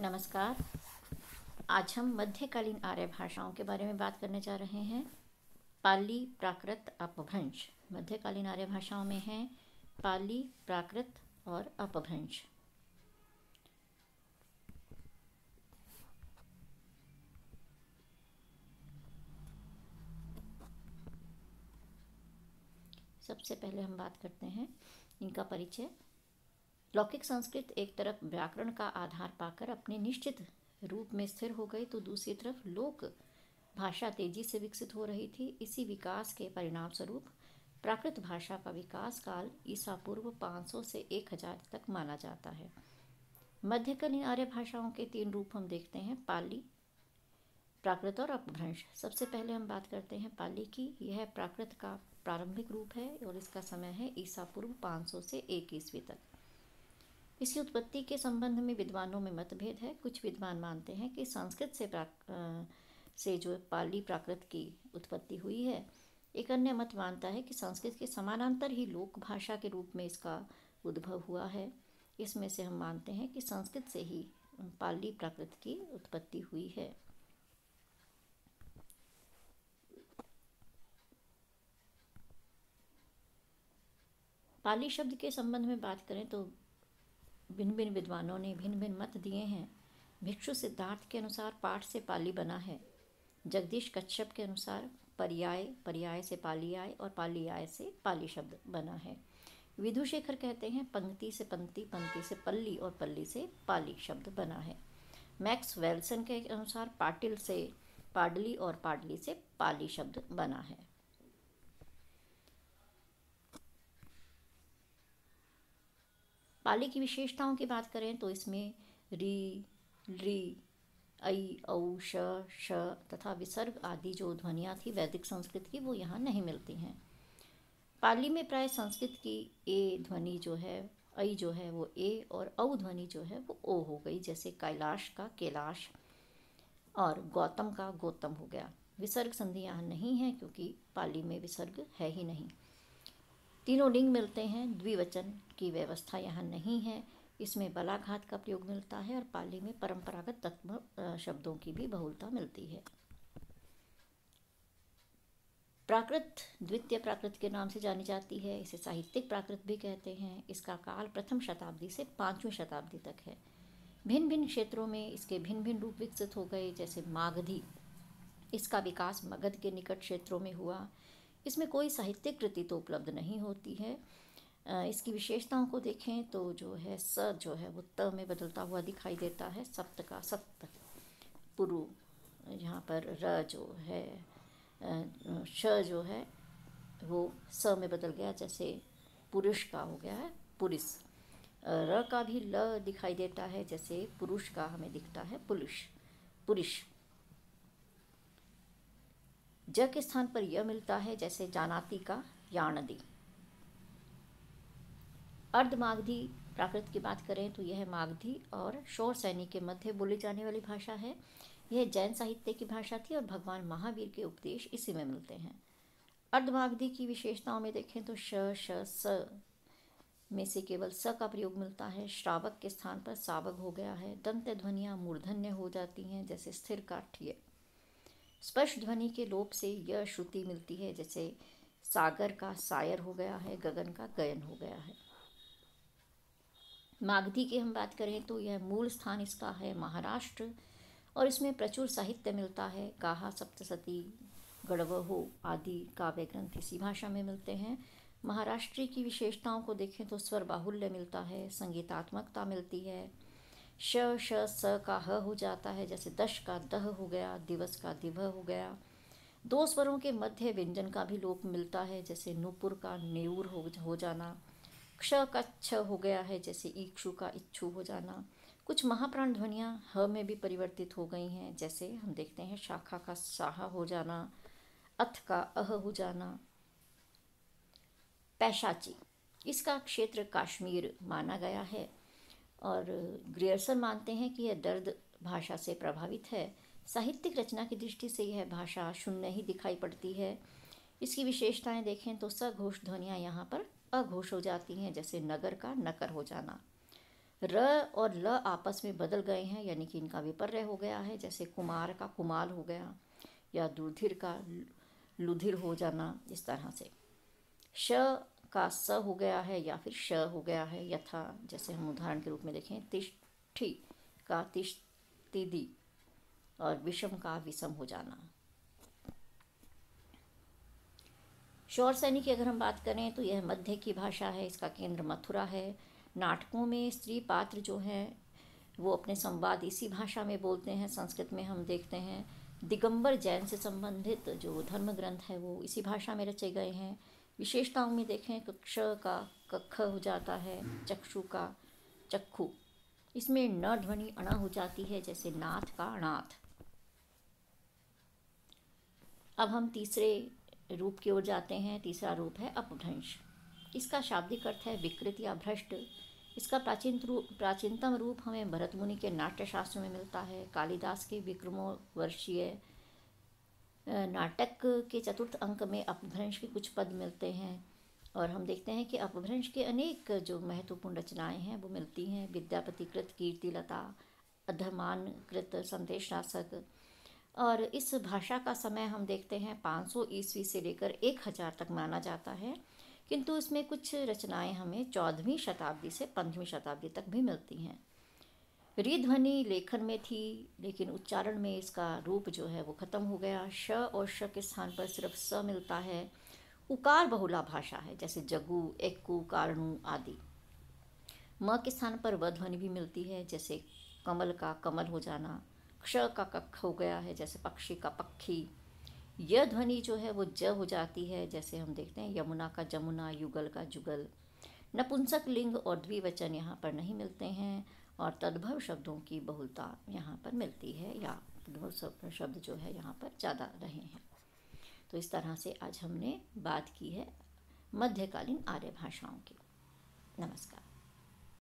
नमस्कार। आज हम मध्यकालीन आर्य भाषाओं के बारे में बात करने जा रहे हैं। पाली, प्राकृत, अपभ्रंश। मध्यकालीन आर्य भाषाओं में हैं पाली, प्राकृत और अपभ्रंश। सबसे पहले हम बात करते हैं इनका परिचय। लौकिक संस्कृत एक तरफ व्याकरण का आधार पाकर अपने निश्चित रूप में स्थिर हो गई, तो दूसरी तरफ लोक भाषा तेजी से विकसित हो रही थी। इसी विकास के परिणाम स्वरूप प्राकृत भाषा का विकास काल ईसा पूर्व 500 से 1000 तक माना जाता है। मध्यकालीन आर्य भाषाओं के 3 रूप हम देखते हैं: पाली, प्राकृत और अपभ्रंश। सबसे पहले हम बात करते हैं पाली की। यह प्राकृत का प्रारंभिक रूप है और इसका समय है ईसा पूर्व 500 से 1 ईस्वी तक। इसकी उत्पत्ति के संबंध में विद्वानों में मतभेद है। कुछ विद्वान मानते हैं कि संस्कृत से जो पाली प्राकृत की उत्पत्ति हुई है। एक अन्य मत मानता है कि संस्कृत के समानांतर ही लोक भाषा के रूप में इसका उद्भव हुआ है। इसमें से हम मानते हैं कि संस्कृत से ही पाली प्राकृत की उत्पत्ति हुई है। पाली शब्द के संबंध में बात करें तो भिन्न भिन्न विद्वानों ने भिन्न भिन्न मत दिए हैं। भिक्षु सिद्धार्थ के अनुसार पाठ से पाली बना है। जगदीश कच्छप के अनुसार पर्याय से पाली आय और पाली आय से पाली शब्द बना है। विधुशेखर कहते हैं पंक्ति से पंक्ति, पंक्ति से पल्ली और पल्ली से पाली शब्द बना है। मैक्स वेल्सन के अनुसार पाटिल से पाडली और पाडली से पाली शब्द बना है। पाली की विशेषताओं की बात करें तो इसमें री, री, ऐ, औ, श तथा विसर्ग आदि जो ध्वनियाँ थी वैदिक संस्कृत की, वो यहाँ नहीं मिलती हैं। पाली में प्राय संस्कृत की ए ध्वनि जो है, ऐ जो है वो ए, और औ ध्वनि जो है वो ओ हो गई। जैसे कैलाश का कैलाश और गौतम का गौतम हो गया। विसर्ग संधि यहाँ नहीं है क्योंकि पाली में विसर्ग है ही नहीं। तीनों लिंग मिलते हैं। द्विवचन की व्यवस्था यहाँ नहीं है। इसमें बलाघात का प्रयोग मिलता है और पाली में परंपरागत तत्व शब्दों की भी बहुलता मिलती है। प्राकृत द्वितीय प्राकृत के नाम से जानी जाती है। इसे साहित्यिक प्राकृत भी कहते हैं। इसका काल प्रथम शताब्दी से 5वीं शताब्दी तक है। भिन्न भिन्न क्षेत्रों में इसके भिन्न भिन्न रूप विकसित हो गए। जैसे मागधी, इसका विकास मगध के निकट क्षेत्रों में हुआ। इसमें कोई साहित्यिक कृति तो उपलब्ध नहीं होती है। इसकी विशेषताओं को देखें तो जो है स जो है वो त में बदलता हुआ दिखाई देता है। सप्त का सप्त, पुरु, यहाँ पर र जो है श जो है वो स में बदल गया। जैसे पुरुष का हो गया है पुरुष। र का भी ल दिखाई देता है, जैसे पुरुष का हमें दिखता है पुरुष। ज के स्थान पर य मिलता है, जैसे जानाति का याणदी। अर्धमागधी प्राकृत की बात करें तो यह मागधी और शौर सैनी के मध्य बोली जाने वाली भाषा है। यह जैन साहित्य की भाषा थी और भगवान महावीर के उपदेश इसी में मिलते हैं। अर्धमागधी की विशेषताओं में देखें तो श स में से केवल स का प्रयोग मिलता है। श्रावक के स्थान पर सावक हो गया है। दंत ध्वनियाँ मूर्धन्य हो जाती हैं, जैसे स्थिर का ठिय। स्पर्श ध्वनि के लोप से यह श्रुति मिलती है, जैसे सागर का सायर हो गया है, गगन का गयन हो गया है। मागधी की हम बात करें तो यह मूल स्थान इसका है महाराष्ट्र और इसमें प्रचुर साहित्य मिलता है। गाहा, सप्तसती, गढ़वहो आदि काव्य ग्रंथ इसी भाषा में मिलते हैं। महाराष्ट्री की विशेषताओं को देखें तो स्वर बाहुल्य मिलता है, संगीतात्मकता मिलती है। श स का ह हो जाता है, जैसे दश का दह हो गया, दिवस का दिवह हो गया। 2 स्वरों के मध्य व्यंजन का भी लोप मिलता है, जैसे नूपुर का नेऊर हो जाना। क्ष का छ हो गया है, जैसे इक्षु का इच्छु हो जाना। कुछ महाप्राण ध्वनियाँ ह में भी परिवर्तित हो गई हैं, जैसे हम देखते हैं शाखा का साहा हो जाना, अथ का अह हो जाना। पैशाची, इसका क्षेत्र काश्मीर माना गया है और ग्रियर्सन मानते हैं कि यह दर्द भाषा से प्रभावित है। साहित्यिक रचना की दृष्टि से यह भाषा शून्य ही दिखाई पड़ती है। इसकी विशेषताएं देखें तो सघोष ध्वनियाँ यहाँ पर अघोष हो जाती हैं, जैसे नगर का नकर हो जाना। र और ल आपस में बदल गए हैं, यानी कि इनका विपर्य हो गया है। जैसे कुमार का कुमाल हो गया, या दुधिर का लुधिर हो जाना, इस तरह से। श का स हो गया है या फिर श हो गया है। यथा, जैसे हम उदाहरण के रूप में देखें, तिष्ठी का तिष्टिदी और विषम का विषम हो जाना। शौर सैनी की अगर हम बात करें तो यह मध्य की भाषा है, इसका केंद्र मथुरा है। नाटकों में स्त्री पात्र जो हैं वो अपने संवाद इसी भाषा में बोलते हैं। संस्कृत में हम देखते हैं दिगंबर जैन से संबंधित जो धर्म ग्रंथ है वो इसी भाषा में रचे गए हैं। विशेषताओं में देखें तो क्ष का कख हो जाता है, चक्षु का चक्षु, इसमें न ध्वनि अणा हो जाती है, जैसे नाथ का अनाथ। अब हम तीसरे रूप की ओर जाते हैं। तीसरा रूप है अपभ्रंश। इसका शाब्दिक अर्थ है विकृत या भ्रष्ट। इसका प्राचीनतम रूप हमें भरत मुनि के नाट्य शास्त्र में मिलता है। कालिदास के विक्रमोर्वशीय नाटक के चतुर्थ अंक में अपभ्रंश के कुछ पद मिलते हैं, और हम देखते हैं कि अपभ्रंश के अनेक जो महत्वपूर्ण रचनाएं हैं वो मिलती हैं। विद्यापतिकृत कीर्तिलता, अधमानकृत संदेश शासक। और इस भाषा का समय हम देखते हैं 500 ईस्वी से लेकर 1000 तक माना जाता है, किंतु इसमें कुछ रचनाएं हमें 14वीं शताब्दी से 15वीं शताब्दी तक भी मिलती हैं। रीध्वनि लेखन में थी, लेकिन उच्चारण में इसका रूप जो है वो खत्म हो गया। श और श के स्थान पर सिर्फ स मिलता है। उकार बहुला भाषा है, जैसे जगु, एक्कु, कार्णु आदि। म के स्थान पर व ध्वनि भी मिलती है, जैसे कमल का कमल हो जाना। क्ष का कख हो गया है, जैसे पक्षी का पक्षी। यह ध्वनि जो है वो ज हो जाती है, जैसे हम देखते हैं यमुना का जमुना, युगल का जुगल। नपुंसक लिंग और द्विवचन यहाँ पर नहीं मिलते हैं, और तद्भव शब्दों की बहुलता यहाँ पर मिलती है, या तद्भव शब्द जो है यहाँ पर ज़्यादा रहे हैं। तो इस तरह से आज हमने बात की है मध्यकालीन आर्य भाषाओं की। नमस्कार।